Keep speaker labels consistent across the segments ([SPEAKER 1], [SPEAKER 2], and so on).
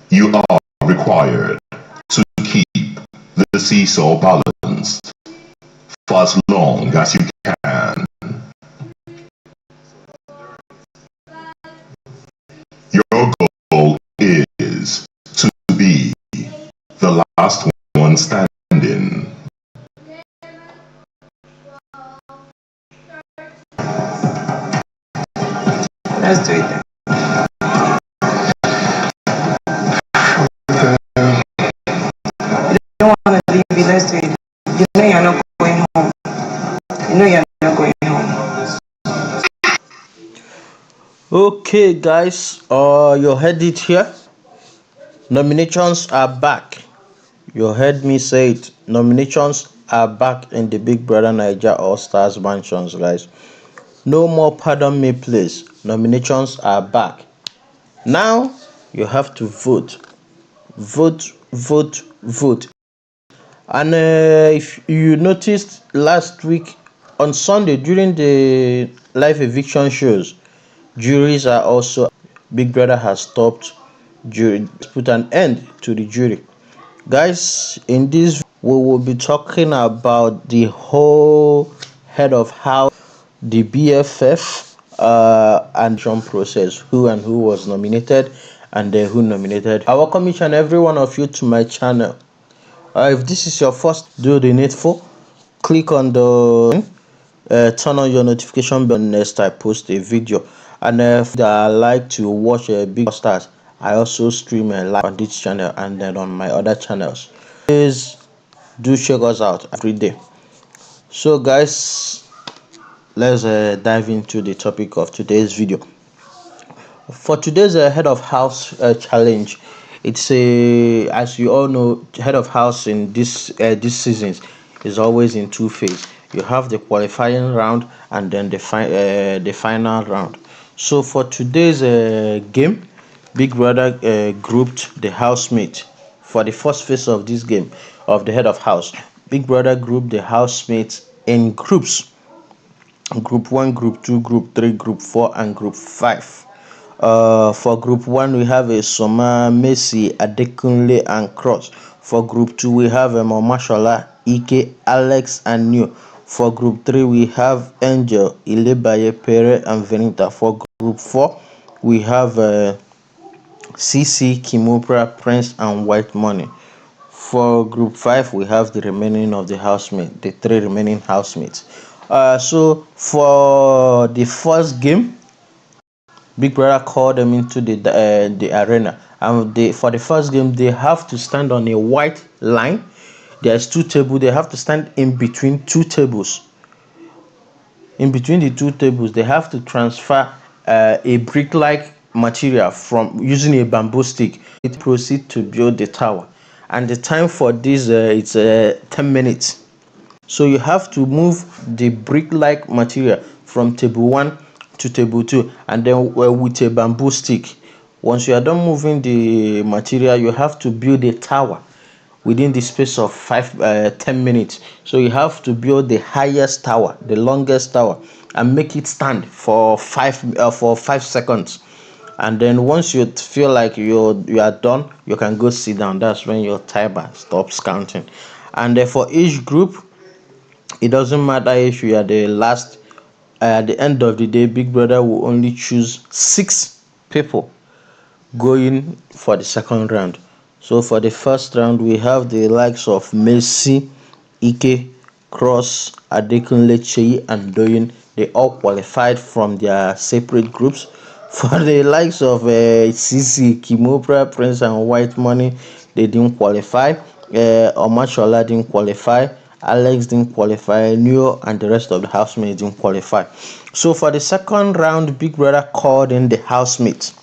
[SPEAKER 1] You are required to keep the seesaw balanced for as long as you can. Your goal is to be the last one standing.
[SPEAKER 2] Let's do it then. You don't want to leave it, let's do it. You know you're not going home. You know you're not going home.
[SPEAKER 3] Okay, guys, you heard it here. Nominations are back. You heard me say it. Nominations are back in the Big Brother Naija All Stars mansions, guys. No more pardon me, please. Nominations are back. Now you have to vote. Vote, vote, vote. And if you noticed last week on Sunday during the live eviction shows, juries are also. Big Brother has stopped jury, put an end to the jury. Guys, in this we will be talking about the whole head of how the BFF and process, who and who was nominated, and who nominated. I welcome each and every one of you to my channel. If this is your first, do the needful. Click on the turn on your notification bell next I post a video. And if I like to watch Big Stars, I also stream live on this channel and then on my other channels. Please do check us out every day. So guys, let's dive into the topic of today's video. For today's head of house challenge, it's a, as you all know, head of house in this season is always in two phases. You have the qualifying round and then the final round. So for today's game, Big Brother grouped the housemate for the first phase of this game of the head of house. Big Brother grouped the housemates in groups: group 1, group 2, group 3, group 4, and group 5. For group 1 we have a Soma, Messi, Adekunle, and Cross. For group 2 we have Mashola, Ike, Alex, and New. For group 3 we have Angel, Ilebaye, Pere, and Venita. For group 4 we have CC, Kimopra, Prince, and White Money. For group 5 we have the remaining of the housemates, the 3 remaining housemates. So for the first game, Big Brother called them into the arena, and for the first game they have to stand on a white line. There's 2 tables. They have to stand in between 2 tables. In between the 2 tables, they have to transfer a brick-like material from using a bamboo stick. It proceed to build the tower, and the time for this it's 10 minutes. So you have to move the brick-like material from table 1 to table 2, and then with a bamboo stick. Once you are done moving the material, you have to build a tower within the space of 10 minutes. So you have to build the highest tower, the longest tower, and make it stand for 5 seconds. And then once you feel like you are done, you can go sit down. That's when your timer stops counting. And for each group, it doesn't matter if you are the last. At the end of the day, Big Brother will only choose 6 people going for the second round. So for the first round, we have the likes of Messi, Ike, Cross, Adekunle, Chei, and Doyin. They all qualified from their separate groups. For the likes of CC, Kimopra, Prince, and White Money, they didn't qualify. Omashola didn't qualify. Alex didn't qualify. Neo and the rest of the housemates didn't qualify. So for the second round, Big Brother called in the housemates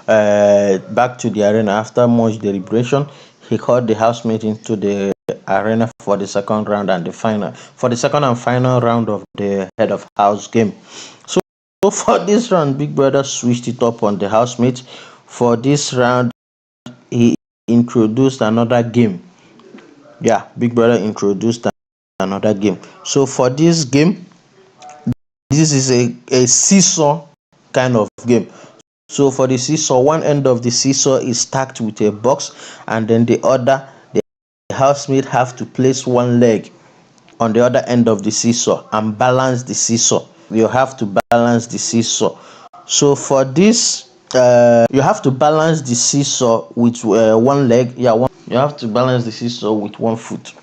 [SPEAKER 3] back to the arena. After much deliberation, he called the housemate into the arena for the second round and the final, for the second and final round of the head of house game. So for this round, Big Brother switched it up on the housemates. For this round, he introduced another game. Yeah, Big Brother introduced another game. So for this game, this is a seesaw kind of game. So for the seesaw, one end of the seesaw is stacked with a box, and then the housemaid have to place one leg on the other end of the seesaw and balance the seesaw. You have to balance the seesaw. So for this, you have to balance the seesaw with one leg. You have to balance the seesaw with one foot.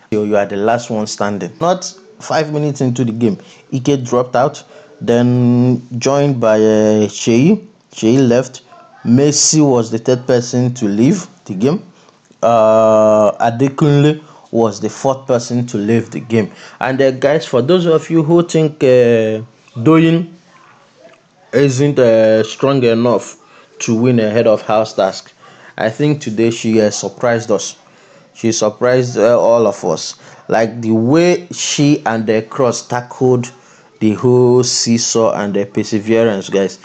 [SPEAKER 3] You are the last one standing. Not 5 minutes into the game, Ike dropped out, then joined by Shei. Shei left. Messi was the third person to leave the game. Adekunle was the fourth person to leave the game. And guys, for those of you who think Doyin isn't strong enough to win a head of house task, I think today she surprised us. She surprised all of us. Like the way she and the cross tackled the whole seesaw and the perseverance, guys.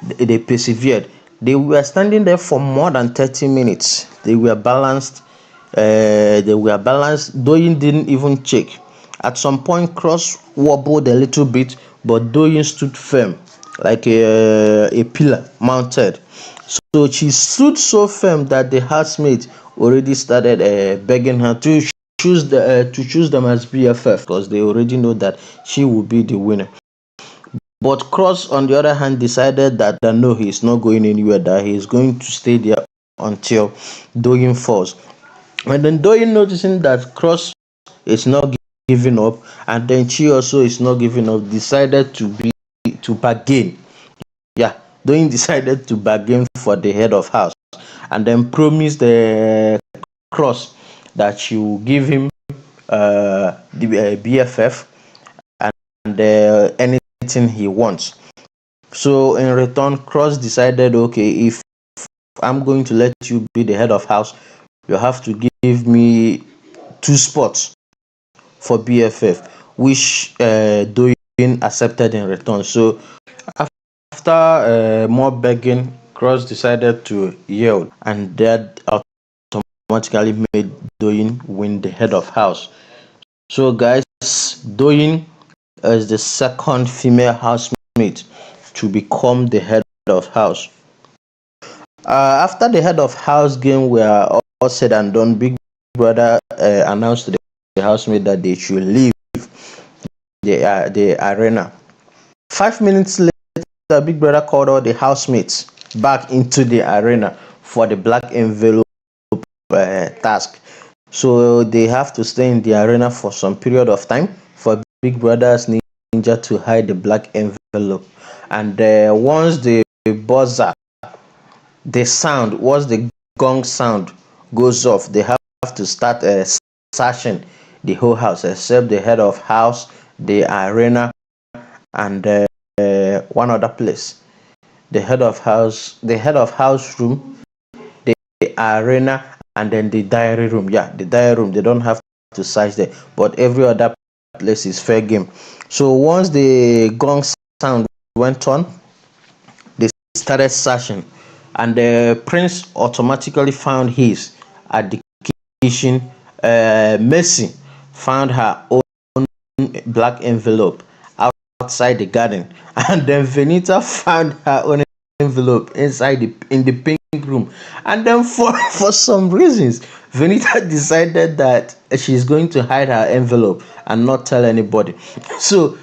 [SPEAKER 3] They persevered. They were standing there for more than 30 minutes. They were balanced. Doyin didn't even check. At some point, Cross wobbled a little bit, but Doyin stood firm, like a pillar mounted. So she stood so firm that the housemaid already started begging her to choose them as BFF, because they already know that she will be the winner. But Cross, on the other hand, decided that no, he's not going anywhere, that he's going to stay there until Doyin falls. And then Doyin, noticing that Cross is not giving up, and then she also is not giving up, decided to bargain. Yeah, Doyin decided to bargain for the head of house, and then promised the Cross that she will give him the BFF and anything he wants. So in return, Cross decided, okay, if I'm going to let you be the head of house, you have to give me 2 spots for BFF, which Doyin accepted in return. So after more begging, Cross decided to yield, and that automatically made Doyin win the head of house. So guys, Doyin is the second female housemate to become the head of house. After the head of house game were all said and done, Big Brother announced to the housemate that they should leave the arena. 5 minutes later, Big Brother called all the housemates back into the arena for the black envelope task. So they have to stay in the arena for some period of time for Big Brother's ninja to hide the black envelope. And once the buzzer, once the gong sound goes off, they have to start searching the whole house except the head of house, the arena, and one other place. The head of house room, the arena, and then the diary room. Yeah, the diary room, they don't have to search there, but every other place is fair game. So once the gong sound went on, they started searching, and the prince automatically found his at the kitchen. Mercy found her own black envelope outside the garden, and then Venita found her own envelope in the pink room. And then for some reasons, Venita decided that she's going to hide her envelope and not tell anybody. So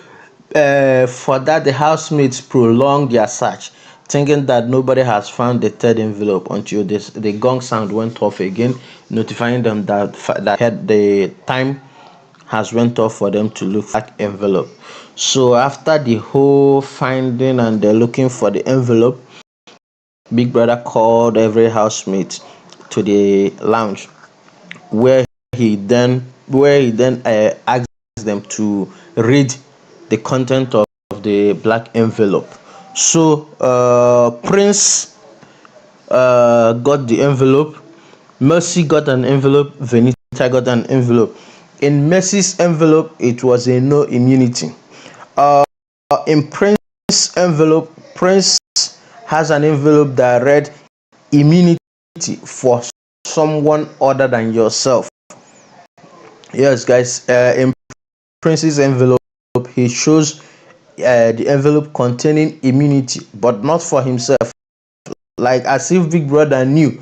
[SPEAKER 3] for that, the housemates prolonged their search, thinking that nobody has found the third envelope until the gong sound went off again, notifying them that the time has went off for them to look for that envelope. So after the whole finding and they're looking for the envelope, Big Brother called every housemate to the lounge, where he then asked them to read the content of the black envelope. So Prince got the envelope, Mercy got an envelope, Venita got an envelope. In Mercy's envelope, it was a no immunity. In Prince's envelope, Prince has an envelope that read immunity for someone other than yourself. Yes, guys, in Prince's envelope, he shows the envelope containing immunity, but not for himself. Like as if Big Brother knew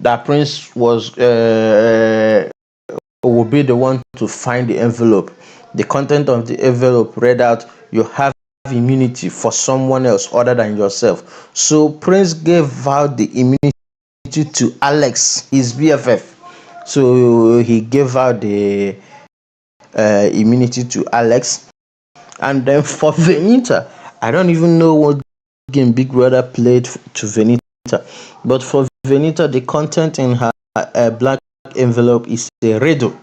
[SPEAKER 3] that Prince would be the one to find the envelope. The content of the envelope read out, "You have immunity for someone else other than yourself." So Prince gave out the immunity to Alex, his BFF. So he gave out the immunity to Alex. And then for Venita, I don't even know what game Big Brother played to Venita, but for Venita, the content in her black envelope is a riddle,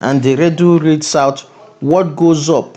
[SPEAKER 3] and the riddle reads out, "What goes up